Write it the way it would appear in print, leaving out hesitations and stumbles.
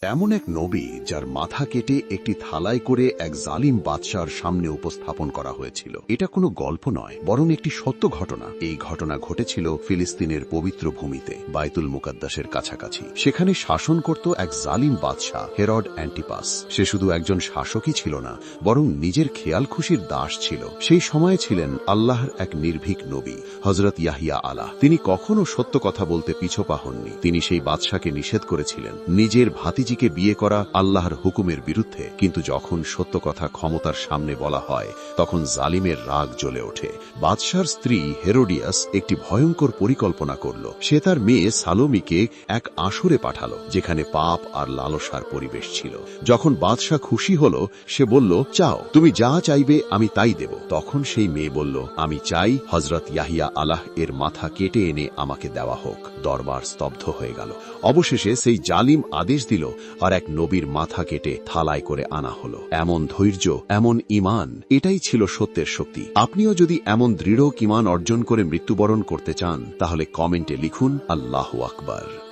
এমন এক নবী যার মাথা কেটে একটি থালায় করে এক জালিম বাদশার সামনে উপস্থাপন করা হয়েছিল। এটা কোনো গল্প নয়, বরং একটি সত্য ঘটনা। এই ঘটনা ঘটেছিল ফিলিস্তিনের পবিত্র ভূমিতে, বায়তুল মুকাদ্দাসের কাছাকাছি। সেখানে শাসন করত এক জালিম বাদশাহ, হেরড অ্যান্টিপাস। সে শুধু একজন শাসকই ছিল না, বরং নিজের খেয়াল খুশির দাস ছিল। সেই সময়ে ছিলেন আল্লাহর এক নির্ভীক নবী, হযরত ইয়াহিয়া আলাহ। তিনি কখনো সত্য কথা বলতে পিছপা হননি। তিনি সেই বাদশাকে নিষেধ করেছিলেন নিজের ভাতিজিকে বিয়ে করা আল্লাহর হুকুমের বিরুদ্ধে। কিন্তু যখন সত্য কথা ক্ষমতার সামনে বলা হয়, তখন জালিমের রাগ জ্বলে ওঠে। বাদশার স্ত্রী হেরোডিয়াস একটি ভয়ঙ্কর পরিকল্পনা করল। সে তার মেয়ে সালোমিকে এক আসরে পাঠালো, যেখানে পাপ আর লালসার পরিবেশ ছিল। যখন বাদশাহ খুশি হল, সে বলল, চাও, তুমি যা চাইবে আমি তাই দেব। তখন সেই মেয়ে বলল, আমি চাই হযরত ইয়াহিয়া আলাহ এর মাথা কেটে এনে আমাকে দেওয়া হোক। দরবার স্তব্ধ হয়ে গেল। অবশেষে সেই জালিম আদেশ দিল, আর এক নবীর মাথা কেটে থালায় করে আনা হলো। এমন ধৈর্য, এমন ঈমান, এটাই ছিল সত্যের শক্তি। আপনিও যদি এমন দৃঢ় ঈমান অর্জন করে মৃত্যুবরণ করতে চান, তাহলে কমেন্টে লিখুন আল্লাহু আকবার।